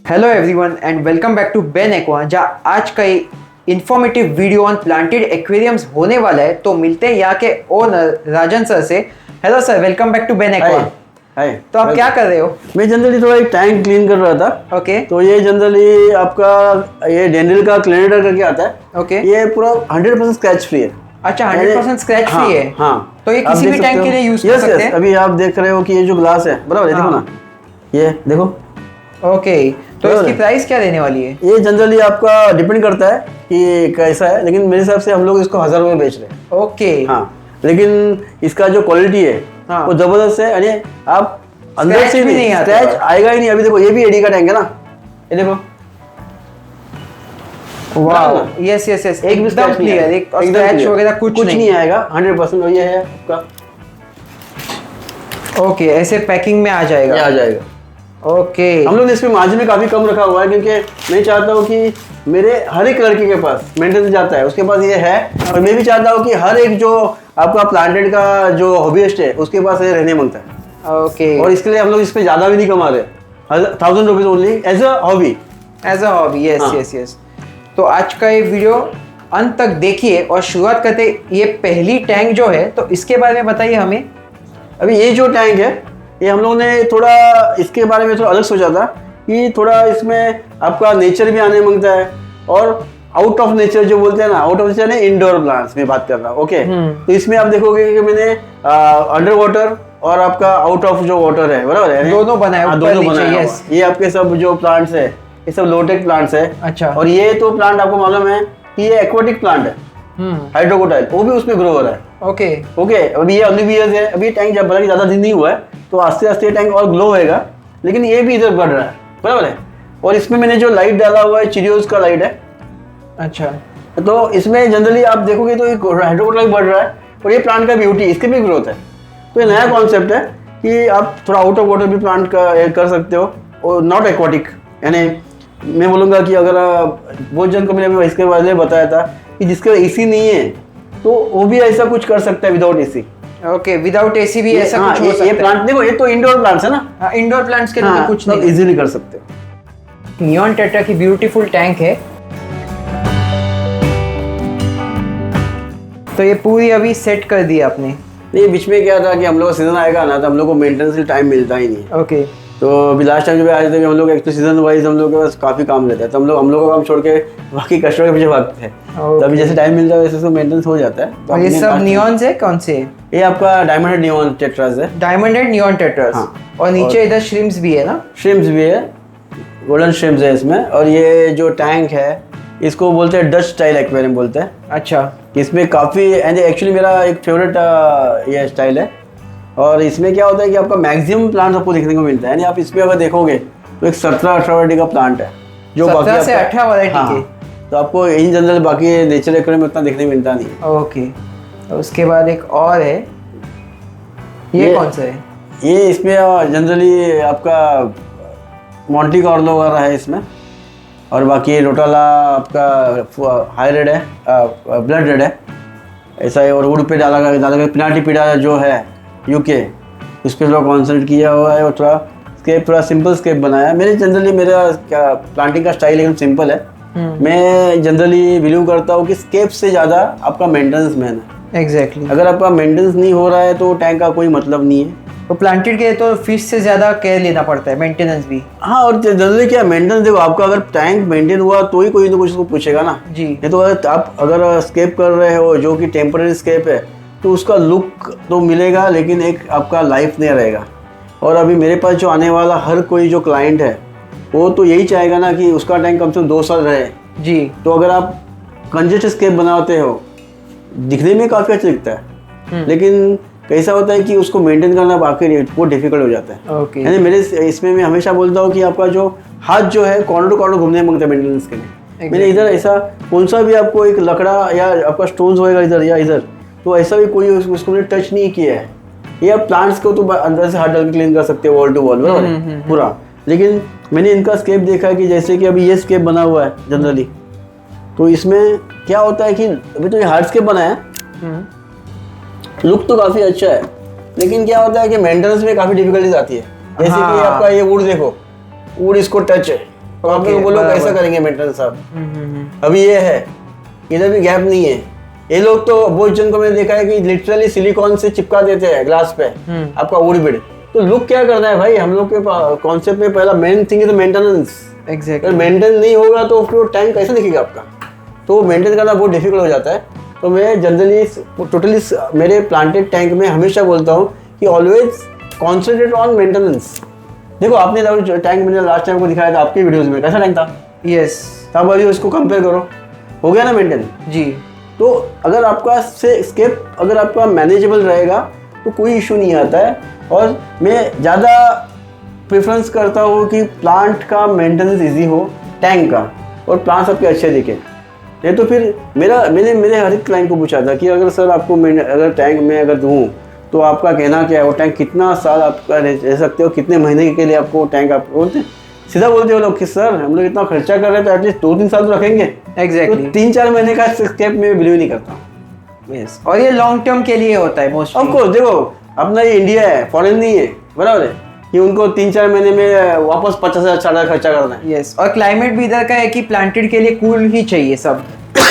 Hello everyone and welcome back to Ben Aqua, जहाँ आज का informative video on planted aquariums होने वाला है। तो मिलते हैं यहाँ के ओनर राजन सर से। Hello sir, welcome back to Ben Aqua. Hi. तो आप क्या कर रहे हो? मैं जनरली थोड़ा एक टैंक क्लीन कर रहा था। ओके। तो ये जनरली आपका ये डेंडल का क्लीनर करके आता है। ओके। ये पूरा 100% स्क्रैच फ्री है। अच्छा, 100% स्क्रैच फ्री है। हाँ। तो ये किसी भी टैंक के लिए यूज कर सकते हैं? अभी आप देख रहे हो कि ये जो ग्लास है बराबर है, देखो ना, ये देखो। ओके, तो इसकी प्राइस क्या देने वाली है? ये जनरली आपका डिपेंड करता है कि कैसा है, लेकिन मेरे हिसाब से हम लोग इसको 1000 रुपये बेच रहे हैं। ओके। हाँ, लेकिन इसका जो क्वालिटी है वो जबरदस्त है। यानी आप अंदर से भी नहीं स्क्रैच आएगा ही नहीं। अभी देखो, ये भी एडी का टैंक है ना, ये देखो। वाओ, यस यस यस, एकदम क्लियर, एक स्क्रैच वगैरह कुछ नहीं आएगा। 100% और ये है आपका। ओके, ऐसे पैकिंग में आ जाएगा। ये आ जाएगा। ओके। हम लोग ने इसमें मार्जिन में काफी कम रखा हुआ है, क्योंकि मैं चाहता हूँ कि मेरे हर एक लड़के के पास मेंटेनेंस जाता है, उसके पास ये है। और मैं भी चाहता हूँ कि हर एक जो आपका प्लांटेड का जो हॉबीस्ट है उसके पास ये रहने मांगता है। ओके। और इसके लिए हम लोग इस पे ज्यादा भी नहीं कमा रहे, 1000 rupees only as a hobby. As a hobby, yes yes yes. तो आज का ये वीडियो अंत तक देखिए और शुरुआत करते। ये पहली टैंक जो है, तो इसके बारे में बताइए हमें। अभी ये जो टैंक है, ये हम लोगों ने थोड़ा इसके बारे में थोड़ा अलग सोचा था कि थोड़ा इसमें आपका नेचर भी आने मांगता है, और आउट ऑफ नेचर जो बोलते हैं ना, आउट ऑफ नेचर ने इंडोर प्लांट्स में बात कर रहा हूँ। ओके। तो इसमें आप देखोगे कि मैंने अंडर वाटर और आपका आउट ऑफ जो वाटर है, बराबर है, दोनों बनाए। दोनों बनाए। ये आपके सब जो प्लांट्स है, ये सब लोटेक प्लांट्स है। अच्छा। और ये तो प्लांट आपको मालूम है कि ये एक्वाटिक प्लांट है, हाइड्रोकोटाइल, वो भी उसमें ग्रो हो रहा है। Okay okay. अभी ये अर्लीवियर्स है, अभी टैंक जब बल्कि ज्यादा दिन नहीं हुआ है, तो आस्ते आस्ते टैंक और ग्लो होएगा, लेकिन ये भी इधर बढ़ रहा है, बराबर है। और इसमें मैंने जो लाइट डाला हुआ है, चिरियोज का लाइट है। अच्छा। तो इसमें जनरली आप देखोगे तो एक हाइड्रोकोटाइल बढ़ रहा है, और ये प्लांट का ब्यूटी, इसकी भी ग्रोथ है। तो ये नया कॉन्सेप्ट है कि आप थोड़ा आउट ऑफ वाटर भी प्लांट का कर सकते हो, और नॉट एक्वाटिक। यानी मैं बोलूँगा कि अगर बहुत जन को मैंने इसके बारे में बताया था कि जिसके एसी नहीं है, तो वो भी ऐसा कुछ कर सकता है without AC. Okay, without AC भी ऐसा कुछ हो सकता है। ये प्लांट देखो, ये तो इंडोर प्लांट्स है ना। इंडोर प्लांट्स के लिए कुछ नहीं, इजीली कर सकते हो। नियॉन टेट्रा की ब्यूटीफुल टैंक है। तो ये पूरी अभी सेट कर दी आपने? नहीं, बीच में क्या था कि हम लोग का सीजन आएगा ना, तो हम लोग को मेंटेनेंस के टाइम मिलता ही नहीं। ओके। तो अभी लास्ट टाइम जब आए थे, हम लोग एक्चुअली सीजन वाइज हम लोग के पास काफी काम रहता है, तो हम लोग का काम छोड़ के बाकी कस्टमर के पीछे भागते हैं। तो अभी जैसे टाइम मिलता है वैसे तो मेंटेनेंस हो जाता है। तो ये सब नियॉन्स है? कौन से? ये आपका डायमंड हेड नियॉन टेट्रास है। Diamond head neon tetras. हाँ। और नीचे इधर श्रिम्प्स भी है ना? श्रिम्प्स भी है, गोल्डन श्रिम्प्स है इसमें। और ये जो टैंक है, इसको बोलते हैं डच स्टाइल एक्वेरियम बोलते हैं। अच्छा। इसमें काफ़ी एक्चुअली मेरा एक फेवरेट ये स्टाइल है। और इसमें क्या होता है कि आपका मैक्सिमम प्लांट आपको देखने को मिलता है। यानी आप इसमें अगर देखोगे तो एक 17-18 वैरायटी का प्लांट है, जो 17 से 18 वैरायटी के। तो आपको इन जनरल बाकी नेचर एक्वेरियम में उतना देखने मिलता नहीं है। ओके। तो उसके बाद एक और है, ये कौन सा है? ये इसमें जनरली आपका मॉन्टी कार्लो वगैरह है इसमें। और बाकी रोटाला आपका हाई रेड है, ब्लड रेड है, ऐसा है। और वुड पे डाला गया पिनाटी पीड़ा जो है यूके, उस पर थोड़ा कॉन्सेंट्रेट किया हुआ है। और थोड़ा स्केप, थोड़ा सिंपल स्केप बनाया है। मेरे जनरली मेरा प्लांटिंग का स्टाइल एकदम सिंपल है। मैं जनरली बिलीव करता हूँ कि स्केप से ज़्यादा आपका मेंटेनेंस मैन है। एग्जैक्टली। अगर आपका मेंटेनेंस नहीं हो रहा है तो टैंक का कोई मतलब नहीं है। तो प्लांटेड के तो फिश से ज्यादा केयर लेना पड़ता है, मेंटेनेंस भी। हाँ, और जनरली क्या मेंटेनेंस, देखो आपका अगर टैंक मेंटेन हुआ तो ही कोई ना कुछ उसको पूछेगा ना जी। नहीं तो अगर स्केप कर रहे हो जो कि टेम्पररी स्केप है, तो उसका लुक तो मिलेगा, लेकिन एक आपका लाइफ नहीं रहेगा। और अभी मेरे पास जो आने वाला हर कोई जो क्लाइंट है, वो तो यही चाहेगा ना कि उसका टैंक कम से कम 2 साल रहे जी। तो अगर आप कंजेस्टेड स्केप बनाते हो, दिखने में काफ़ी अच्छा दिखता है, लेकिन कैसा होता है कि उसको मेंटेन करना बाकी वो डिफिकल्ट हो जाता है। ओके। यानी मेरे इसमें मैं हमेशा बोलता हूँ कि आपका जो हाथ जो है कॉर्नर टू कॉर्नर घूमने मांगता है मेंटेनेंस के लिए। मैंने इधर ऐसा कौन सा भी आपको एक लकड़ा या आपका स्टोन्स होएगा इधर या इधर, तो ऐसा भी कोई उसको मैंने टच नहीं किया है। ये आप प्लांट्स को तो अंदर से हाथ डाल के क्लीन कर सकते हो, वॉल टू वॉल बराबर पूरा। लेकिन मैंने इनका स्केप देखा है कि जैसे कि अभी ये स्केप बना हुआ है जनरली, तो इसमें क्या होता है कि अभी तो ये हार्ड स्केप बना है, लुक तो काफ़ी अच्छा है, लेकिन क्या होता है कि मेंटेनेंस में काफ़ी डिफिकल्टीज आती है। जैसे कि आपका ये वुड देखो, वुड इसको टच है, तो आप लोग बोलो कैसा करेंगे मेंटेनेंस आप। अभी ये है, इधर भी गैप नहीं है। ये लोग तो बहुत जन को मैंने देखा है कि लिटरली सिलिकॉन से चिपका देते हैं ग्लास पे आपका ओरिबिड। तो लुक क्या करना है भाई, हम लोग के कॉन्सेप्ट में पहला main thing is maintenance. Exactly, maintain नहीं होगा तो फिर टैंक कैसे दिखेगा आपका, तो मेंटेन करना बहुत डिफिकल्ट हो जाता है। तो मैं जनरली टोटली मेरे प्लांटेड टैंक में हमेशा बोलता हूँ कि ऑलवेज कॉन्सेंट्रेट ऑन मेंटेनेंस। देखो आपने टैंक मैंने लास्ट टाइम को दिखाया था आपकी वीडियोस में, कैसा टैंक था? यस, तब अभी उसको कंपेयर करो, हो गया ना मेंटेन जी। तो अगर आपका स्केप अगर आपका मैनेजेबल रहेगा तो कोई इशू नहीं आता है। और मैं ज़्यादा प्रेफरेंस करता हूँ कि प्लांट का मेंटेनेंस इजी हो, टैंक का, और प्लांट्स आपके अच्छे दिखे। नहीं तो फिर मैंने मेरे हर एक क्लाइंट को पूछा था कि अगर सर आपको अगर टैंक में अगर दूँ तो आपका कहना क्या है, वो टैंक कितना साल आपका रह सकते हो, कितने महीने के लिए आपको टैंक आप बोलते सीधा बोलते हो लोग कि सर हम लोग इतना खर्चा कर रहे हैं तो एटलीस्ट 2-3 साल तो रखेंगे। एग्जैक्टली, तो 3-4 महीने का स्केप में बिलीव नहीं करता। यस, और ये लॉन्ग टर्म के लिए होता है मोस्टली। ऑफ कोर्स, देखो अपना ये इंडिया है, फॉरेन नहीं है, बराबर है कि उनको 3-4 महीने में वापस 50,000-60,000 खर्चा करना है। यस, और क्लाइमेट भी इधर का है कि प्लांटेड के लिए कूल ही चाहिए सब।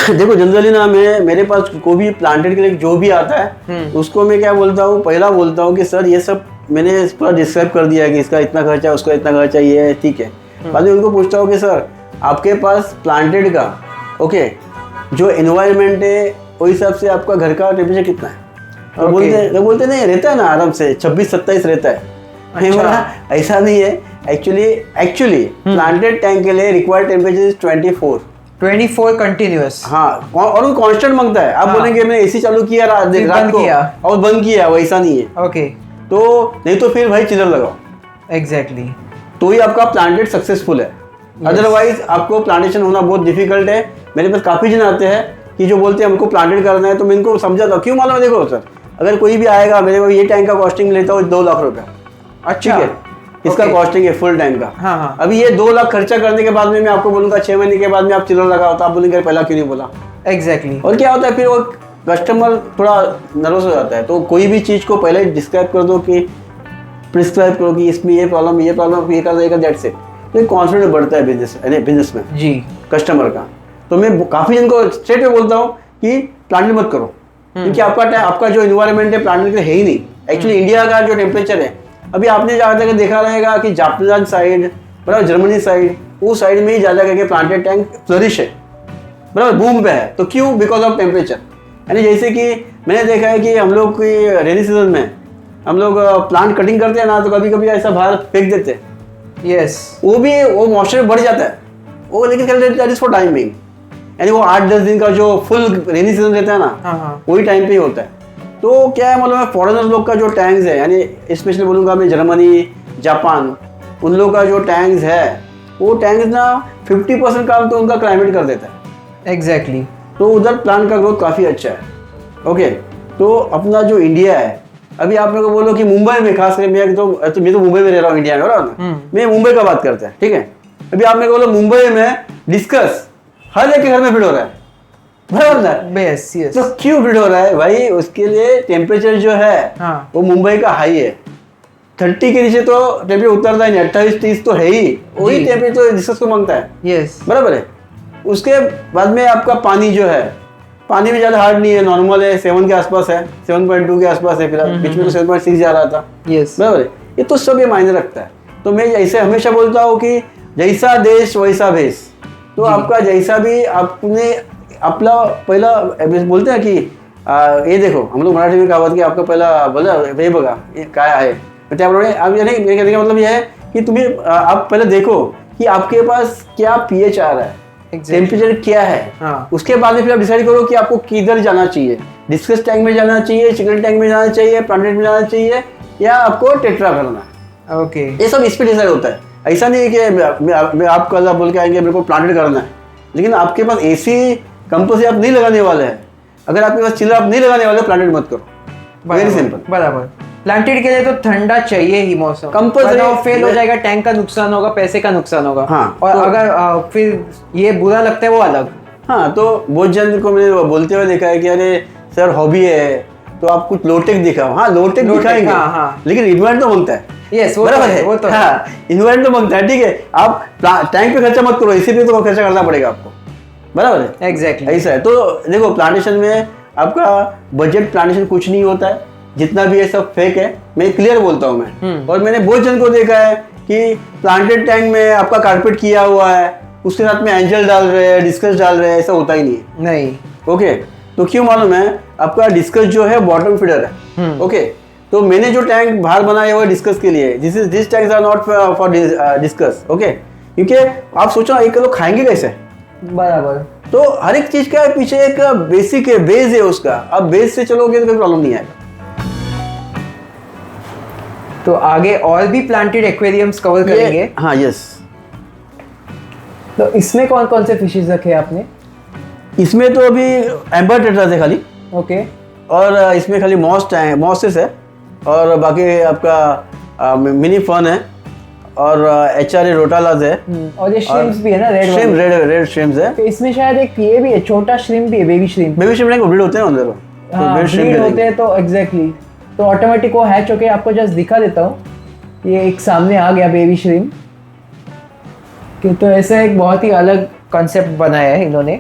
देखो जनरली ना मेरे पास कोई भी प्लांटेड के लिए जो भी आता है उसको मैं क्या बोलता हूँ, पहला बोलता हूँ कि सर ये सब मैंने इस पूरा डिस्क्राइब कर दिया कि इसका इतना खर्चा है, उसका इतना खर्चा, ये है, ठीक है। बाद में उनको पूछता हूँ कि सर आपके पास प्लांटेड का ओके जो एनवायरनमेंट है उस हिसाब से आपका घर का टेम्परेचर कितना है? और बोलते नहीं रहता है ना आराम से 26-27 रहता है। अच्छा। ऐसा नहीं है, एक्चुअली प्लांटेड टैंक के लिए रिक्वायर्ड टेम्परेचर इज 24 कंटिन्यूअस। हाँ, और वो कांस्टेंट मांगता है। आप बोलेंगे मैंने एसी चालू किया रात को और बंद किया, वैसा नहीं है। ओके, तो नहीं तो फिर भाई चिलर लगाओ। एग्जैक्टली, तो ही आपका प्लांटेड सक्सेसफुल है। अदरवाइज आपको प्लांटेशन होना बहुत डिफिकल्ट है। मेरे पास काफी जन आते हैं कि जो बोलते हैं हमको प्लांटेड करना है, तो मैं इनको समझाता हूँ क्यों मालूम है। देखो सर, अगर कोई भी आएगा मेरे को, ये टैंक का कॉस्टिंग लेता हूँ 2 लाख रुपया, अच्छा, ठीक है, इसका कॉस्टिंग है फुल टैंक का। हाँ। अभी ये 2 लाख खर्चा करने के बाद में मैं आपको बोलूंगा 6 महीने के बाद में आप चिलर लगाओ, तो आप बोलेंगे पहला क्यों नहीं बोला। एग्जैक्टली, और क्या होता है फिर वो कस्टमर थोड़ा नर्वस हो जाता है। तो कोई भी चीज को पहले डिस्क्राइब कर दो, कि प्रिस्क्राइब करो कि इसमें ये प्रॉब्लम ये कर देगा, दैट से तो कॉन्फिडेंस बढ़ता है बिजनेस में जी कस्टमर का। तो मैं काफी जन को स्ट्रेट में बोलता हूँ कि प्लांटेड मत करो, क्योंकि आपका जो इन्वायरमेंट है प्लांटेड है ही नहीं। एक्चुअली इंडिया का जो टेम्परेचर है, अभी आपने ज्यादा देखा रहेगा कि जापान साइड, बराबर जर्मनी साइड, वो साइड में ही ज्यादा करके प्लांटेड टैंक फ्लरिश है, बराबर बूम पे है। तो क्यों? Because of temperature. यानी जैसे कि मैंने देखा है कि हम लोग की रेनी सीजन में हम लोग प्लांट कटिंग करते हैं ना, तो कभी कभी ऐसा बाहर फेंक देते हैं। यस, वो मॉइस्चर बढ़ जाता है वो, लेकिन that is for time being. यानी वो 8-10 दिन का जो फुल रेनी सीजन रहता है ना, वही टाइम पे ही होता है। तो क्या है मालूम है, फॉरेनर लोग का जो टैंक्स है, यानी स्पेशली बोलूँगा मैं जर्मनी, जापान, उन लोग का जो टैंक्स है, वो टैंक्स ना 50% काम तो उनका क्लाइमेट कर देता है। एग्जैक्टली, तो उधर प्लांट का ग्रोथ काफ़ी अच्छा है। ओके, तो अपना जो इंडिया है, अभी आप मेरे को बोलो कि मुंबई में, खास करके मैं तो मुंबई में रह रहा हूँ, इंडिया में, बराबर ना, मैं मुंबई का बात करते हैं, ठीक है। अभी आप मेरे को बोलो मुंबई में डिस्कस हर एक के घर में फिट हो रहा है, बराबर ना। यस, यस, तो क्यों फिट हो रहा है भाई? उसके लिए टेम्परेचर जो है वो मुंबई का हाई है। 30 के नीचे तो टेम्परेचर उतरता ही नहीं, 28-30 तो है ही, वही टेम्परेचर डिस्कस को मांगता है। यस, बराबर है। उसके बाद में आपका पानी जो है, पानी भी ज़्यादा हार्ड नहीं है, नॉर्मल है, 7 के आसपास है, 7.2 के आसपास है फिलहाल, बीच में तो 7.6 जा रहा था। यस, बराबर है। ये तो सब ये मायने रखता है। तो मैं ऐसे हमेशा बोलता हूँ कि जैसा देश वैसा भेष। तो आपका जैसा भी आपने अपना पहला बोलते हैं कि ये देखो, हम लोग मराठी में कहावत कि आपका पहला बोला वे बघा ये क्या है, आप ये नहीं, मेरे कहने का मतलब ये है कि तुम्हें आप पहले देखो कि आपके पास क्या पीएच आ रहा है, टेम्परेचर क्या है। उसके बाद में फिर आप डिसाइड करो कि आपको किधर जाना चाहिए, डिस्कस टैंक में जाना चाहिए, चिकन टैंक में जाना चाहिए, प्लांटेड में जाना चाहिए, या आपको टेट्रा करना है। ओके, ये सब इस पे डिसाइड होता है। ऐसा नहीं है कि मैं आप कल बोल के आएंगे मेरे को प्लांटेड करना है, लेकिन आपके पास एसी कंपल्सरी आप नहीं लगाने वाले हैं, अगर आपके पास चिलर आप नहीं लगाने वाले, प्लांटेड मत करो। Very simple. बराबर, प्लांटेड के लिए तो ठंडा चाहिए ही मौसम, कंपल्सरी। फेल हो जाएगा, टैंक का नुकसान होगा, पैसे का नुकसान होगा। हाँ, और तो, अगर फिर ये बुरा लगता है वो अलग। हाँ, तो बहुत जन को मैंने बोलते हुए देखा है कि अरे सर हॉबी है तो आप कुछ लोटेक दिखाओ, हाँ लोटेक दिखाएंगे, हाँ। लेकिन इन्वेंट तो मांगता है। यस, बराबर है, वो तो हाँ इन्वेंट तो मांगता है, ठीक है। आप टैंक पे खर्चा मत करो, इसी पे तो खर्चा करना पड़ेगा आपको, बराबर है। एग्जैक्टली ऐसा है। तो देखो प्लांटेशन में आपका बजट प्लांटेशन कुछ नहीं होता है, जितना भी है सब फेक है, मैं क्लियर बोलता हूँ मैं। और मैंने बहुत जन को देखा है कि प्लांटेड टैंक में आपका कारपेट किया हुआ है, उसके साथ में एंजल डाल रहे हैं, डिस्कस डाल रहे हैं, ऐसा होता ही नहीं है। नहीं, ओके तो क्यों मालूम है, आपका डिस्कस जो है बॉटम फीडर है। ओके तो मैंने जो टैंक बाहर बनाया हुआ है डिस्कस के लिए, this tanks are not for discuss. Okay क्योंकि आप सोचो एक लोग खाएंगे कैसे, बराबर। तो हर एक चीज का पीछे एक बेसिक है, बेस है उसका। अब बेस से चलोगे तो कोई प्रॉब्लम नहीं आएगा। तो आगे और भी प्लांटेड एक्वेरियम्स कवर करेंगे। हाँ यस। तो इसमें कौन कौन से फिशेस रखे आपने? इसमें तो अभी एम्बर टेट्रास है खाली, ओके। और इसमें खाली मॉसेस है, और बाकी आपका मिनी फन है, और HRA रोटालाज है, और ये श्रिम्प्स भी है ना, रेड श्रिम्प्स है। तो इसमें शायद एक ये भी है, छोटा श्रिम्प भी है, baby shrimp. Baby shrimp breed होते हैं अंदर, ब्रीड होते हैं, तो एग्जैक्टली तो ऑटोमेटिक वो हैच होके आपको जस्ट दिखा देता हूँ, ये एक सामने आ गया बेबी श्रिम्प कि। तो ऐसा एक बहुत ही अलग कॉन्सेप्ट बनाया है इन्होंने।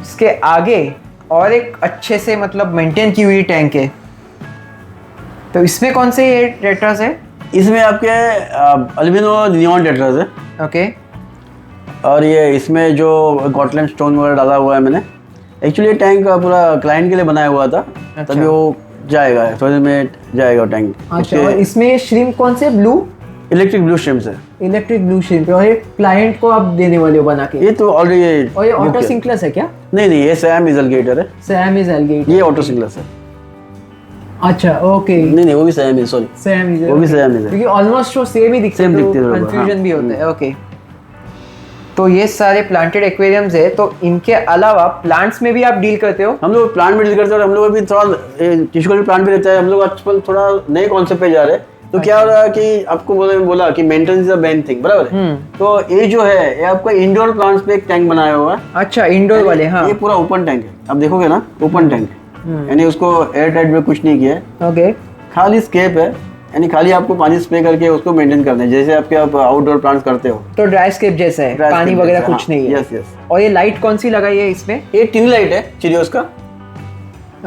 इसके आगे और एक अच्छे से मतलब मेंटेन की हुई टैंक है, तो इसमें कौन से ये टेट्रास है? इसमें आपके अल्बिनो नियॉन टेट्रास है। ओके। और ये इसमें जो गॉटलैंड स्टोन वगैरह डाला हुआ है मैंने, एक्चुअली टैंक पूरा क्लाइंट के लिए बनाया हुआ था। अच्छा। तभी वो जाएगा, थोड़ी देर में जाएगा टैंक। अच्छा, और इसमें श्रिम्प कौन से? ब्लू, इलेक्ट्रिक ब्लू श्रिम्प्स है। इलेक्ट्रिक ब्लू श्रिम्प, और ये क्लाइंट को आप देने वाले हो बना के? ये तो ऑलरेडी। और ये ऑटो सिंक्लस है क्या? नहीं, ये सैम इज एलिगेटर है। सैम इज एलिगेटर, ये ऑटो सिंक्लस है। अच्छा ओके। नहीं वो भी सैम है, सॉरी सैम इज, वो भी सैम है, क्योंकि ऑलमोस्ट वो सेम ही दिखते हैं, कंफ्यूजन भी होता है। ओके, तो ये सारे प्लांटेड एक्वेरियम्स है। तो इनके अलावा प्लांट्स में भी आप डील करते हो? हम लोग प्लांट में डील करते हैं, और हम लोग अभी थोड़ा टिश्यू प्लांट भी रहता है। हम लोग आजकल थोड़ा नए कॉन्सेप्ट पे जा रहे हैं। तो क्या हो रहा है कि आपको बोला कि maintenance is a main thing, बराबर है। तो ये जो है ये आपका इंडोर प्लांट्स पे एक टैंक बनाया हुआ है। अच्छा, इंडोर वाले। हाँ, ये पूरा ओपन टैंक है, आप देखोगे ना, ओपन टैंक है, यानी उसको एयर टाइट में कुछ नहीं किया है। ओके, खाली स्केप है, यानी खाली आपको पानी स्प्रे करके उसको मेंटेन करना है, जैसे आपके आप आउटडोर प्लांट्स करते हो। तो ड्राई स्केप जैसा है, पानी वगैरह कुछ नहीं है। Yes yes. और ये लाइट कौन सी लगाई है इसमें? ये टिन लाइट है चिरियोस का।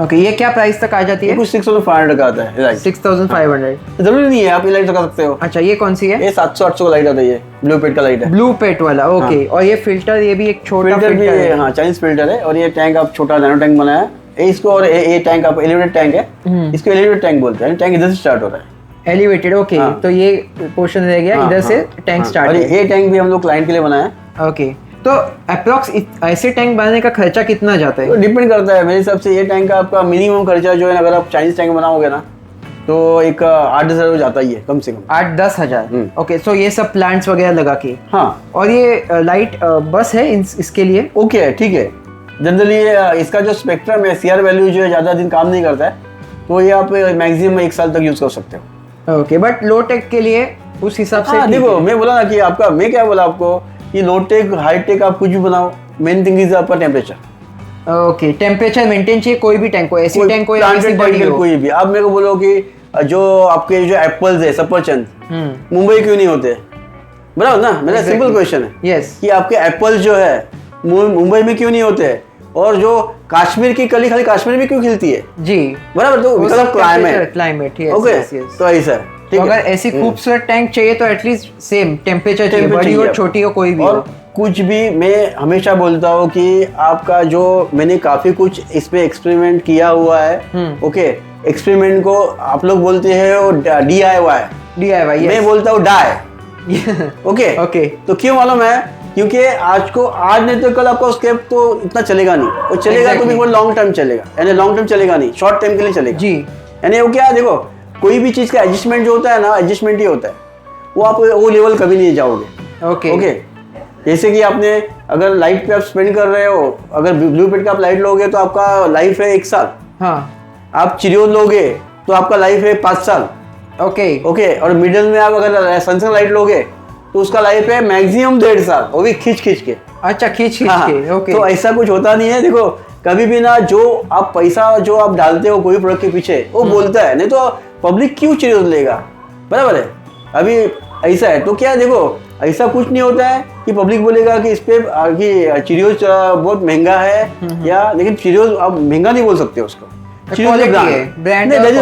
ओके, ये क्या प्राइस तक आ जाती है? कुछ 6500 का आता है लाइट। 6500। जरूरी नहीं है, आप ये लाइट लगा सकते हो। अच्छा, ये कौन सी है? ये 700-800 का लाइट आता है, ये ब्लू पेट का लाइट है। ब्लू पेट वाला, ओके। और ये फिल्टर, ये भी एक छोटा फिल्टर भी है। हाँ, चाइनीज फिल्टर है। और ये टैंक आप छोटा नैनो टैंक बनाया है इसको, और ये टैंक आप एलिवेटेड टैंक है, इसको एलिवेटेड टैंक बोलते हैं। टैंक इधर से स्टार्ट हो रहा है, एलिवेटेड। ओके, तो ये पोर्शन रह गया, इधर से टैंक स्टार्ट और है। ये टैंक भी हम लोग क्लाइंट के लिए बनाया है। ओके, तो अप्रॉक्स ऐसे टैंक बनाने का खर्चा कितना जाता है? तो डिपेंड करता है मेरे हिसाब से। ये टैंक का आपका मिनिमम खर्चा जो है, अगर आप चाइनीज टैंक बनाओगे ना, तो एक 8-10 हज़ार जाता ही है कम से कम। 8-10 हज़ार। ओके, सो ये सब प्लांट्स वगैरह लगा के। हाँ, और ये लाइट बस है इसके लिए? ओके है, ठीक है। जनरली इसका जो स्पेक्ट्रम है, CR वैल्यू जो है ज़्यादा दिन काम नहीं करता है, तो ये आप मैक्सिमम 1 साल तक यूज कर सकते हो। ओके, बट लो टेक के लिए उस हिसाब से। देखो मैं बोला ना कि आपका, मैं क्या बोला आपको कि लो टेक हाई टेक आप कुछ भी बनाओ, मेन थिंग इज आपका टेम्परेचर। ओके, टेम्परेचर मेंटेन चाहिए, कोई भी टैंक हो, ऐसी टैंक हो या ऐसी बड़ी हो, कोई भी। आप मेरे को बोलो कि जो आपके जो एप्पल्स है, सफरचंद मुंबई क्यों नहीं होते, बराबर ना? मेरा सिंपल क्वेश्चन है। यस, कि आपके एप्पल्स जो है मुंबई में क्यों नहीं होते, और जो कश्मीर की कली खाली कश्मीर में क्यों खिलती है जी, बराबर? तो बिकॉज़ ऑफ क्लाइमेट। ओके, तो ऐसा है। तो अगर ऐसी खूबसूरत टैंक चाहिए तो एटलीस्ट सेम टेम्परेचर चाहिए, बड़ी हो छोटी हो कोई भी। और कुछ भी मैं हमेशा बोलता हूँ कि आपका जो, मैंने काफी कुछ इस पे एक्सपेरिमेंट किया हुआ है। ओके, एक्सपेरिमेंट को आप लोग बोलते हैं वो DIY, मैं बोलता हूँ डाई। ओके, तो क्यों मालूम है? क्योंकि आज नहीं तो कल आपका स्केप तो इतना चलेगा नहीं, वो चलेगा तो भी वो लॉन्ग टर्म चलेगा, यानी लॉन्ग टर्म चलेगा नहीं, शॉर्ट टाइम के लिए चलेगा जी। यानी वो क्या, देखो कोई भी चीज का एडजस्टमेंट जो होता है ना, एडजस्टमेंट ही होता है, वो आप वो लेवल कभी नहीं जाओगे। ओके, जैसे कि आपने अगर लाइट पे आप स्पेंड कर रहे हो, अगर ब्लू पेट का आप लाइट लोगे तो आपका लाइफ है 1 साल। हाँ, आप चिरियोन लोगे तो आपका लाइफ है 5 साल। ओके, और मिडिल में आप अगर सनसन लाइट लोगे तो उसका लाइफ है मैक्सिमम 1.5 साल, वो भी खींच के। अच्छा, खींच के। ओके, तो ऐसा कुछ होता नहीं है। देखो कभी भी ना जो आप पैसा जो आप डालते हो कोई प्रोडक्ट के पीछे वो बोलता है, नहीं तो पब्लिक क्यों चीरियोज लेगा, बराबर है। अभी ऐसा है तो क्या देखो ऐसा कुछ नहीं होता है कि पब्लिक बोलेगा कि इस पे कि चीरियोज बहुत महंगा है या, लेकिन चीरियोज आप महंगा नहीं बोल सकते उसको,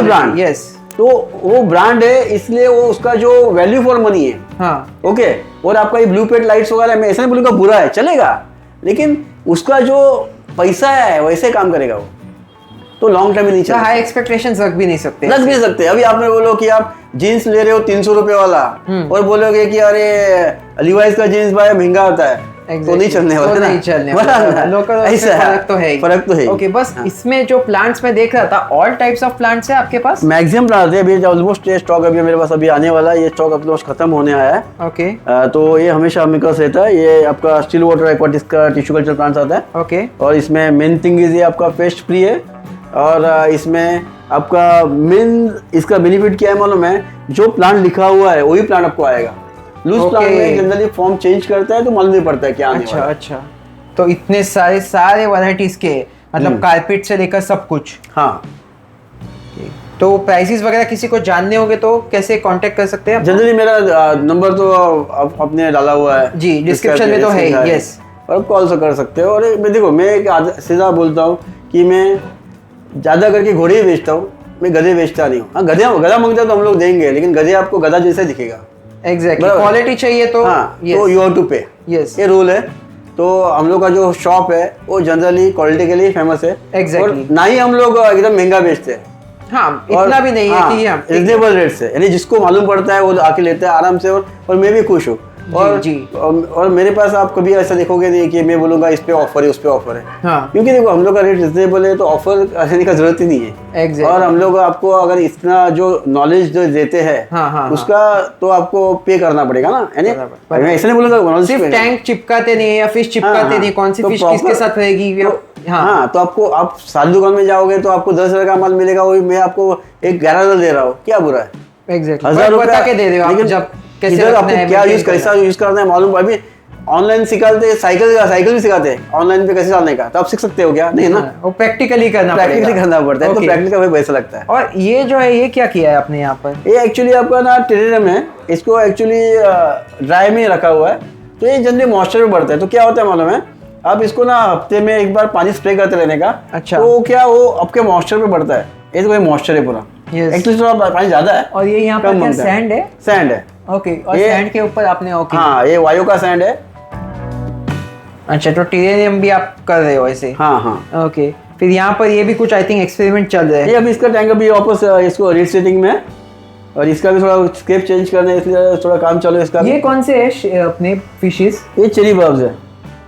ब्रांड, यस, तो वो ब्रांड है इसलिए वो उसका जो वैल्यू फॉर मनी है। हाँ ओके। और आपका ये ब्लू पेट लाइट्स वगैरह मैं ऐसा नहीं बोलूंगा बुरा है, चलेगा, लेकिन उसका जो पैसा है वैसे काम करेगा वो, तो लॉन्ग टर्म में नहीं चलेगा। हाई एक्सपेक्टेशंस रख भी नहीं सकते, अभी आपने बोलो कि आप जीन्स ले रहे हो 300 रुपए वाला और बोलोगे कि अरे लिवाइस का जीन्स भाई महंगा होता है, तो नहीं चलने वाला, नहीं चलने वाला, लोकल फर्क तो है, फर्क तो है। ओके, बस इसमें जो प्लांट्स में देख रहा था, ऑल टाइप्स ऑफ प्लांट्स है आपके पास? मैक्सिमम प्लांट्स है, अभी ऑलमोस्ट ये स्टॉक अभी मेरे पास अभी आने वाला है, ये स्टॉक ऑलमोस्ट खत्म होने आया है। ओके, तो ये हमेशा मेरे पास रहता है, ये आपका स्टिल वाटर एक्वाटिक्स का टिश्यू कल्चर प्लांट्स आता है। ओके, और इसमें मेन थिंग इज ये आपका पेस्ट फ्री है, और इसमें आपका मेन इसका बेनिफिट क्या है मालूम है, जो प्लांट लिखा हुआ है वही प्लांट आपको आएगा। लूज प्लांट में जनरली फॉर्म चेंज करता है तो मालूम नहीं पड़ता है क्या आने वाला है। अच्छा, तो इतने सारे वैरायटीज के, मतलब कारपेट से लेकर सब कुछ। हाँ, तो प्राइसेस वगैरह किसी को जानने होंगे तो कैसे कांटेक्ट कर सकते हैं? जनरली मेरा नंबर तो आपने डाला हुआ है जी, डिस्क्रिप्शन में तो है, यस, और कॉल से कर सकते हो। और मैं देखो मैं एक सीधा बोलता हूँ कि मैं ज़्यादा करके घोड़े ही बेचता हूँ, मैं गधे बेचता नहीं हूँ। हाँ, गधा मांगता तो हम लोग देंगे, लेकिन गधे आपको गधा जैसा दिखेगा। एग्जैक्टली, क्वालिटी चाहिए तो तो यू हैव टू पे, यस, ये रूल है। तो हम लोग का जो शॉप है वो जनरली क्वालिटी के लिए फेमस है। एग्जैक्टली, ना ही हम लोग एकदम महंगा बेचते हैं। हाँ, इतना भी नहीं है कि हम रिजनेबल रेट से, यानी जिसको मालूम पड़ता है वो आके लेता है आराम से, और मैं भी खुश हूँ। और मेरे पास आप कभी ऐसा देखोगे नहीं कि मैं बोलूंगा इस पे ऑफर है उस पे ऑफर है। हाँ, क्योंकि देखो हम लोग का रेट रिजनेबल है तो ऑफर करने का जरूरत ही नहीं है। exactly. और हम लोग आपको अगर इतना जो नॉलेज जो देते हैं उसका तो आपको पे करना पड़ेगा ना, यानी मैं ऐसा नहीं बोलूंगा सिर्फ टैंक चिपकाते नहीं या फिश चिपकाते नहीं, कौन सी फिश किसके साथ रहेगी। हाँ, तो आपको आप सारी दुकान में जाओगे तो आपको 10,000 का माल मिलेगा, वही मैं आपको एक 11,000 दे रहा हूँ, क्या बुरा है? एग्जैक्टली, 1,000 बता के दे रहे हो, जब इधर आपको क्या कैसा यूज करना है मालूम। अभी ऑनलाइन सिखाते हैं, साइकिल भी सिखाते हैं ऑनलाइन पे कैसे चलाने का, तो आप सीख सकते हो क्या? नहीं ना, वो प्रैक्टिकली करना पड़ता है, तो प्रैक्टिकल भाई वैसा लगता है। और ये जो है ये क्या किया है आपने यहाँ पर? ये एक्चुअली आपका ना टेरेरियम है, इसको एक्चुअली ड्राई में रखा हुआ है, तो ये जनरली मॉइस्चर में बढ़ता है। तो क्या होता है मालूम है, आप इसको ना हफ्ते में एक बार पानी स्प्रे करते रहने का। अच्छा, तो क्या वो आपके मॉइस्चर पे बढ़ता है, ये तो मॉइस्चर है पूरा। एक्चुअली थोड़ा पानी ज्यादा है। और ये यहाँ पर क्या सैंड है? सैंड है, ओके, और सैंड के ऊपर आपने ओके, हाँ, ये वायु का सैंड है। अच्छा, तो टेरेरियम भी आप कर रहे हो ऐसे? हाँ हाँ, ओके। फिर यहाँ पर ये भी कुछ आई थिंक एक्सपेरिमेंट चल रहे हैं। ये अभी इसका टैंक अभी वापस इसको रीसेटिंग में है, और इसका भी थोड़ा स्केप चेंज करना है, इसलिए थोड़ा काम चालू है इसका। ये कौन से है अपने फिशेस? ये चेरी बर्ब्स है।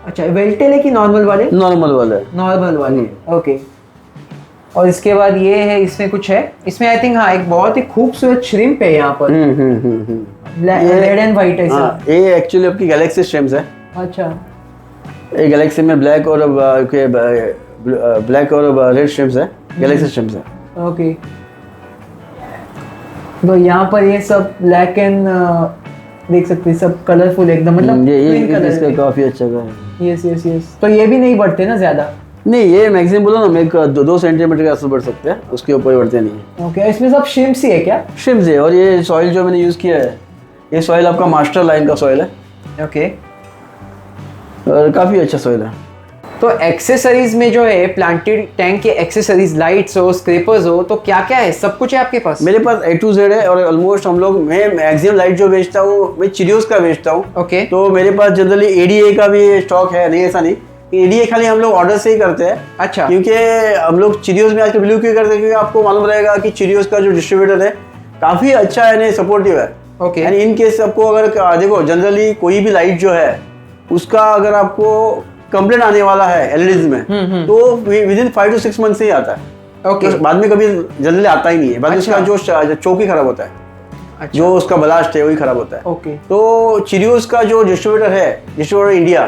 अच्छा, वेल्टेल है कि नॉर्मल वाले? नॉर्मल वाले, नॉर्मल वाले, ओके। और इसके बाद ये है, इसमें कुछ है, इसमें आई थिंक हाँ एक बहुत ही खूबसूरत श्रिम्प है यहाँ पर, रेड एंड व्हाइट है। ये एक्चुअली आपकी गैलेक्सी श्रिम्प्स है। अच्छा, ये गैलेक्सी में ब्लैक और रेड श्रिम्प्स है, गैलेक्सी श्रिम्प्स है। ओके, तो यहाँ पर ये सब ब्लैक एंड देख सकते हैं, सब कलरफुल एकदम, मतलब ये इसका काफी अच्छा है। Yes yes yes. तो ये भी नहीं बढ़ते ना ज्यादा? नहीं, ये मैक्सिमम बोलो ना, मैं 2 सेंटीमीटर के आसपास बढ़ सकते हैं, उसके ऊपर बढ़ते नहीं है। ओके, इसमें सब श्रिम्प्स ही है क्या? श्रिम्प्स है, और ये सॉइल जो मैंने यूज़ किया है, ये सॉइल आपका मास्टर लाइन का सॉइल है। ओके, और काफ़ी अच्छा सॉइल है। तो एक्सेसरीज में जो है प्लांटेड टैंक के एक्सेसरीज, लाइट्स हो, स्क्रैपर्स हो, तो क्या क्या है? सब कुछ है आपके पास? मेरे पास A to Z है, और ऑलमोस्ट हम लोग, मैं मैक्सिमम लाइट जो बेचता हूँ मैं चिरियोज का बेचता हूँ। ओके, तो मेरे पास जनरली ADA का भी स्टॉक है, नहीं ऐसा नहीं, ADA खाली हम लोग ऑर्डर से ही करते हैं। अच्छा, क्योंकि हम लोग चिरियोज में आजकल बिलीव क्यों करते हैं, क्योंकि आपको मालूम रहेगा कि चिरियोज का जो डिस्ट्रीब्यूटर है काफ़ी अच्छा है, नहीं सपोर्टिव है। ओके, यानी इन केस आपको अगर देखो जनरली कोई भी लाइट जो है उसका अगर आपको कंप्लेंट आने वाला है एलईडीज में, तो विद इन 5 to 6 मंथ से ही आता है। ओके, तो बाद में कभी जनरली आता ही नहीं है, बाद में उसका जो चौक ही खराब होता है। अच्छा, जो उसका ब्लास्ट है वही खराब होता है। ओके, तो चिरियोज का जो डिस्ट्रीब्यूटर है, डिस्ट्रीब्यूटर इंडिया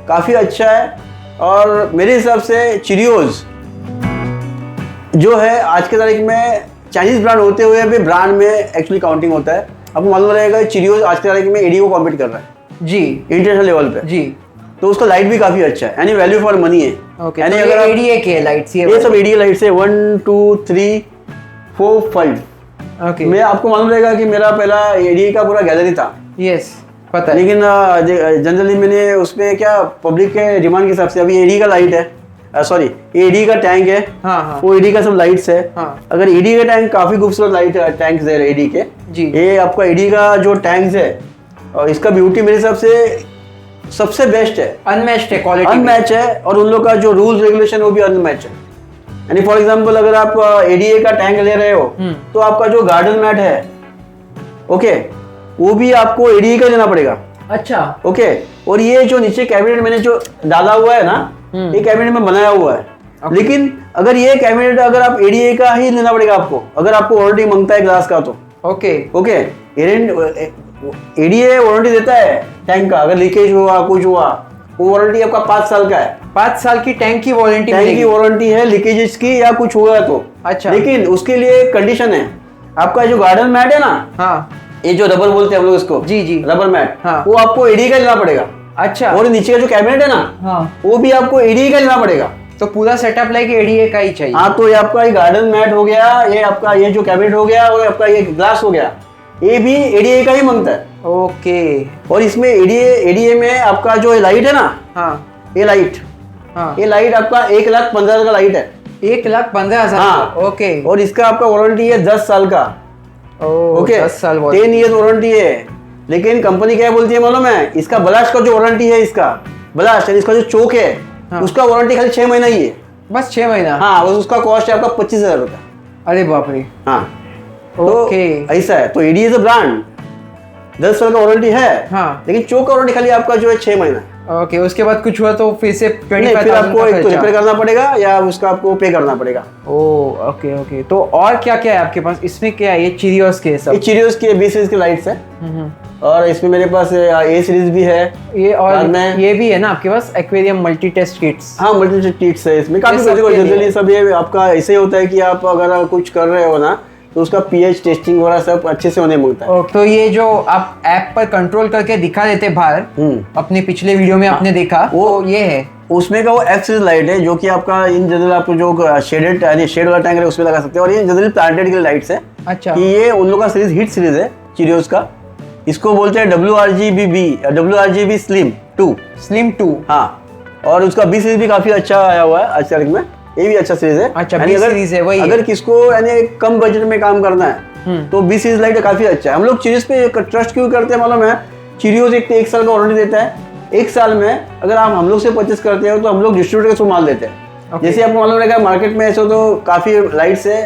काफ़ी अच्छा है, और मेरे हिसाब से चिरियोज जो है आज के तारीख में चाइनीज ब्रांड होते हुए भी ब्रांड में एक्चुअली काउंटिंग होता है। आपको मालूम रहेगा चिरियोज आज के तारीख में ADA को कॉम्पीट कर रहा है जी, इंटरनेशनल लेवल पे जी। तो उसका लाइट भी काफी अच्छा है, यानी वैल्यू फॉर मनी है। ओके, यानी तो अगर ये एडीए के लाइट्स, ये सब एडीए लाइट्स है 1 2 3 4 5। ओके, मैं आपको मालूम रहेगा कि मेरा पहला एडीए का पूरा गैलरी था। यस पता है। लेकिन जनरली मैंने उसमें क्या पब्लिक के डिमांड के हिसाब से अभी एडी का लाइट है, सॉरी एडी का टैंक है। हाँ हाँ, वो एडी का सब लाइट्स है। हाँ। अगर एडी का टैंक काफी खूबसूरत लाइट टैंक्स है एडी के जी। ये आपका एडी का जो टैंक्स है और इसका ब्यूटी मेरे हिसाब से सबसे बेस्ट है, अनमैच्ड है, क्वालिटी अनमैच है। और उन लोग का जो रूल्स रेगुलेशन वो भी अनमैच है। यानी फॉर एग्जांपल अगर आप एडीए का टैंक ले रहे हो तो आपका जो गार्डन मैट है, ओके, वो भी आपको एडीए का लेना पड़ेगा। अच्छा, ओके। और ये जो नीचे कैबिनेट मैंने जो डाला हुआ है ना, ये कैबिनेट में बनाया हुआ है। लेकिन अगर ये कैबिनेट अगर आप एडीए का ही लेना पड़ेगा आपको, अगर आपको वारंटी मांगता है ग्लास का तो। ओके ओके, एडीए वारंटी देता है टैंक का, अगर लीकेज हुआ कुछ हुआ वो वारंटी आपका 5 साल का है। 5 साल की टैंक की वारंटी, टैंक की वारंटी है लीकेजेस की या कुछ हुआ तो। अच्छा, लेकिन उसके लिए कंडीशन है, आपका जो गार्डन मैट है ना, हाँ, ये जो रबर बोलते हैं हम लोग इसको, जी जी, रबर मैट, हाँ। वो आपको एडीए का लेना पड़ेगा। अच्छा, और नीचे का जो कैबिनेट है ना, हाँ, वो भी आपको एडीए का लेना पड़ेगा। तो पूरा सेटअप लाइक एडीए का ही चाहिए। हाँ, तो ये आपका ये गार्डन मैट हो गया, ये आपका ये जो कैबिनेट हो गया और आपका ये ग्लास हो गया, ये भी एडीए का ही मांगता है। ओके, और इसमें एडीए में आपका जो लाइट है ना, हाँ ये लाइट, हाँ, ये लाइट आपका 1,15,000 का लाइट है। 1,15,000। हाँ, ओके, और इसका आपका वारंटी है 10 साल का। ओके, 10 साल 10 ईयर वारंटी है। लेकिन कंपनी क्या बोलती है मालूम है, इसका ब्लास्ट का जो वारंटी है, इसका ब्लास्ट यानी इसका जो चोक है, हाँ। उसका वारंटी खाली 6 महीना ही है। बस 6 महीना? हाँ, उसका कॉस्ट है आपका 25,000 रुपया। अरे बाप रे। हाँ, ओके, तो ऐसा है। तो एडी इज अ ब्रांड, 10 साल का वारंटी है। हाँ, लेकिन चोक का वारंटी खाली आपका जो है 6 महीना। ओके, उसके बाद कुछ हुआ तो फिर से फिर आपको एक तो रिपेयर करना पड़ेगा या उसका आपको पे करना पड़ेगा। Okay okay. तो और क्या क्या है आपके पास? इसमें क्या है? ये चीरियोस के सब? ये चीरियोस के बी सीरीज के लाइट्स है। और इसमें मेरे पास ए सीरीज भी है। ये और ये भी है ना आपके पास एक्वेरियम मल्टी टेस्ट किट्स? हाँ, मल्टी टेस्ट किट्स है इसमें काफी। जनरली सब ये आपका ऐसे होता है कि आप अगर कुछ कर रहे हो ना तो उसका पीएच टेस्टिंग वगैरह सब अच्छे से होने मिलता है। तो ये जो आप ऐप पर कंट्रोल करके दिखा देते बाहर, अपने पिछले वीडियो में आपने देखा, वो ये है उसमें का वो एफ सीरीज लाइट है जो कि आपका इन जनरल आपको जो शेडेड यानी शेड वाला टैंक है उसमें लगा सकते हैं। और ये जनरली प्लांटेड के लाइट्स है। अच्छा, कि ये उन लोगों का सीरीज हिट सीरीज है चीरियोस का। इसको बोलते हैं WRGB स्लिम 2। हाँ, और उसका बी सीरीज भी काफी अच्छा आया हुआ है आज तारीख में। ये भी अच्छा सीरीज है। अच्छा, बी सीरीज है वही। अगर किसको यानी कम बजट में काम करना है तो बी सीरीज लाइट काफी अच्छा है। हम लोग चीरियोस पे ट्रस्ट क्यों करते हैं मालूम है? चीरियोस एक साल का वारंटी देता है। 1 साल में अगर आप हम लोग से परचेस करते हो तो हम लोग डिस्ट्रीब्यूटर को माल देते हैं। जैसे आपको मालूम रहेगा मार्केट में ऐसे तो काफी लाइट से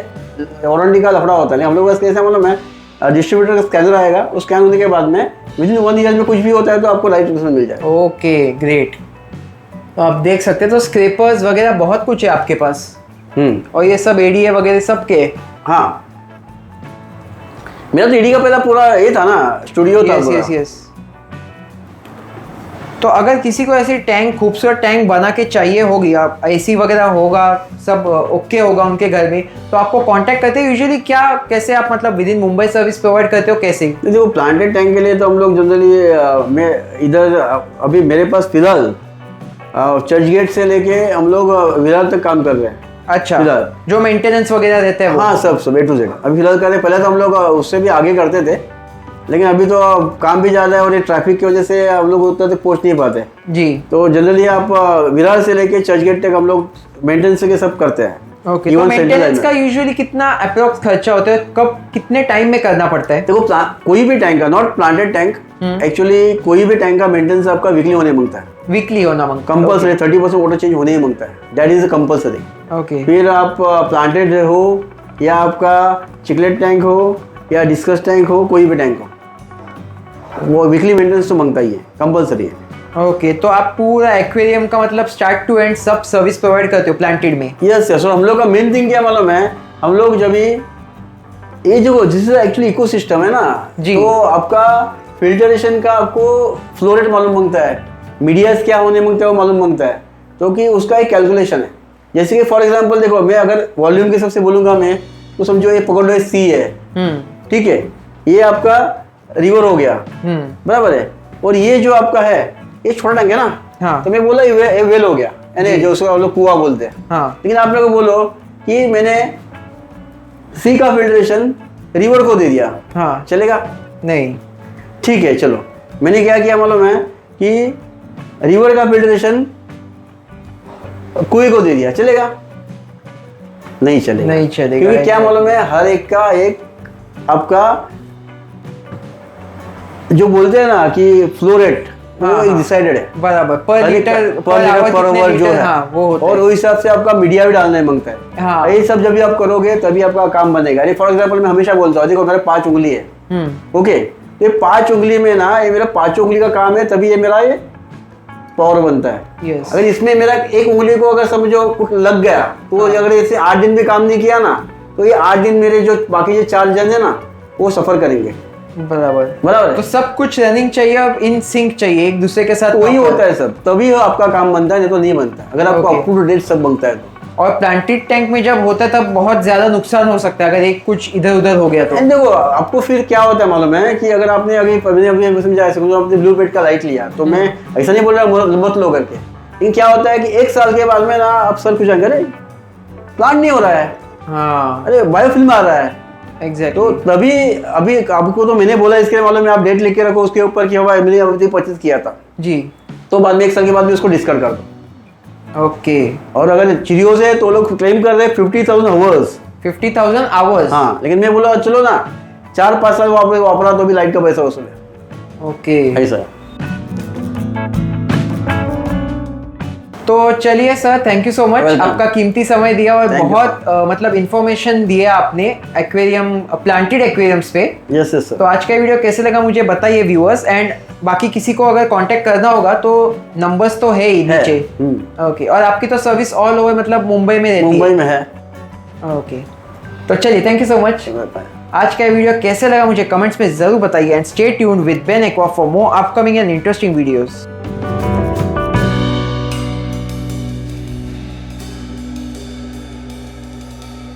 वारंटी का लफड़ा होता है। हम लोग कैसे मालूम है, डिस्ट्रीब्यूटर का स्कैनर आएगा, उस स्कैन होने के बाद में विदिन 1 ईयर में कुछ भी होता है तो आपको लाइट मिल जाएगा। Okay, great. तो आप देख सकते हैं, तो स्क्रैपर्स वगैरह बहुत कुछ है आपके पास। और ये सब एडीए वगैरह सब के? हाँ, मेरा तो एडी का पहला पूरा ये था ना, स्टूडियो था। यस। तो अगर किसी को ऐसी टैंक, खूबसूरत टैंक बना के चाहिए होगी, आप एसी वगैरह होगा, सब ओके होगा उनके घर में, तो आपको कांटेक्ट करते हैं यूजुअली क्या, कैसे आप मतलब with in Mumbai service provide करते हो, कैसे? देखो, प्लांटेड टैंक के लिए तो हम लोग जनरली मैं इधर अभी मेरे पास फिलहाल चर्च गेट से लेके हम लोग विरार तक काम कर रहे हैं। अच्छा, जो मेंटेनेंस वगैरह रहते हैं वो? हाँ, सब A to Z अभी फिलहाल कर रहे हैं। पहले तो हम लोग उससे भी आगे करते थे, लेकिन अभी तो काम भी ज़्यादा है और ये ट्रैफिक की वजह से हम लोग उतना तक पहुँच नहीं पाते जी। तो जनरली आप विरार से लेके चर्च गेट तक हम लोग मेंटेनेंस के सब करते हैं। ओके, तो मेंटेनेंस का यूजुअली कितना अप्रोक्स खर्चा होता है? कब, कितने टाइम में करना पड़ता है? देखो, कोई भी टैंक का, नॉट प्लांटेड टैंक, एक्चुअली कोई भी टैंक का मेंटेनेंस आपका वीकली होने मांगता है। वीकली होना मांगता है, कंपल्सरी 30% वाटर चेंज होने ही मांगता है। That is compulsory. ओके, फिर आप प्लांटेड हो या आपका चिकलेट टैंक हो या डिस्कस टैंक हो, कोई भी टैंक हो, वो वीकली मेंटेनेंस तो मांगता ही है, कंपल्सरी है। ओके, तो आप पूरा एक्वेरियम का मतलब स्टार्ट टू एंड सब सर्विस प्रोवाइड करते हो प्लांटेड में? यस। और हम लोग का मेन थिंग क्या मालूम है, हम लोग जब ये जो जिस एक्चुअली इकोसिस्टम है ना जी, तो आपका फिल्टरेशन का आपको फ्लो रेट मालूम मांगता है, मीडियास क्या होने मांगता है वो मालूम मांगता है। तो कि उसका एक कैलकुलेशन है। जैसे कि फॉर एग्जांपल देखो, मैं अगर वॉल्यूम के सबसे बोलूंगा मैं, तो समझो ये पकड़ लो सी है, ठीक है, ये आपका रिवर हो गया, बराबर है। और ये जो आपका है, ये छोटा टैंक है ना, हाँ। तो मैं बोला ये वेल हो गया, यानी जो उसको हम लोग कुआं बोलते हैं। हाँ। लेकिन आप लोग बोलो कि मैंने सी का फिल्ट्रेशन रिवर को दे दिया, हाँ, चलेगा? नहीं। ठीक है, चलो मैंने क्या किया मालूम है कि रिवर का फिल्ट्रेशन कुएं को दे दिया, चलेगा? नहीं चलेगा, नहीं चलेगा। क्योंकि क्या मालूम है, हर एक का एक आपका जो बोलते हैं ना कि फ्लो रेट वो डिसाइडेड है, बराबर, पर लीटर पर आवर जो है, हाँ, वो होता और है। उस हिसाब से आपका मीडिया भी डालना मांगता है। हाँ। ये सब जब भी आप करोगे तभी आपका काम बनेगा। अरे फॉर एग्जांपल मैं हमेशा बोलता हूँ, देखो मेरे 5 उंगली है, ओके, ये 5 उंगली में ना, ये मेरा 5 उंगली का काम है, तभी ये मेरा ये पावर बनता है। Yes. अगर इसमें मेरा एक उंगली को अगर समझो कुछ लग गया, तो अगर इसे 8 दिन भी काम नहीं किया ना, तो ये 8 दिन मेरे जो बाकी जो 4 जन है ना, वो सफर करेंगे। बराबर। तो सब कुछ रनिंग चाहिए, अब इन सिंक चाहिए एक दूसरे के साथ, तो वही होता है सब, तभी आपका काम बनता है, नहीं तो नहीं बनता। अगर आपको अप टू डेट सब बनता है तो। और प्लांटेड टैंक में जब होता है तब बहुत ज्यादा नुकसान हो सकता है अगर एक कुछ इधर उधर हो गया तो। देखो आपको फिर क्या होता है मालूम है कि अगर आपने अभी समझा, आपने ब्लू पेट का लाइट लिया, तो मैं ऐसा नहीं बोल रहा मत लो करके, लेकिन क्या होता है कि 1 साल के बाद में ना आप सर कुछ अरे प्लांट नहीं हो रहा है, हाँ, अरे बायोफिल्म आ रहा है। एग्जैक्टली। तो तभी अभी आपको तो मैंने बोला इसके मालूम है, आप डेट लिख के रखो उसके ऊपर कि भाई मैंने अभी परचेज किया था जी, तो बाद में 1 साल के बाद में उसको डिस्कार्ड कर दो। ओके। और अगर चिड़ियों से तो लोग क्लेम कर रहे हैं 50,000 आवर्स। 50,000 आवर्स? हाँ, लेकिन मैं बोला चलो ना 4-5 साल वापरा तो भी लाइट का पैसा वसूल है। ओके, ऐसा। तो चलिए sir, thank you so much, आपका कीमती समय दिया और बहुत मतलब इंफॉर्मेशन दिया आपने एक्वेरियम, प्लांटेड एक्वेरियम्स पे। Yes sir. तो आज का वीडियो कैसे लगा मुझे बताइए व्यूअर्स, एंड बाकी किसी को अगर कांटेक्ट करना होगा तो नंबर्स तो है ही नीचे। ओके, और आपकी तो सर्विस ऑल ओवर मतलब मुंबई में रहती है? मुंबई में है। ओके, तो चलिए थैंक यू सो मच। आज का वीडियो कैसे लगा मुझे कमेंट्स में जरूर बताइए, and stay tuned with Ben aqua for more upcoming and interesting videos.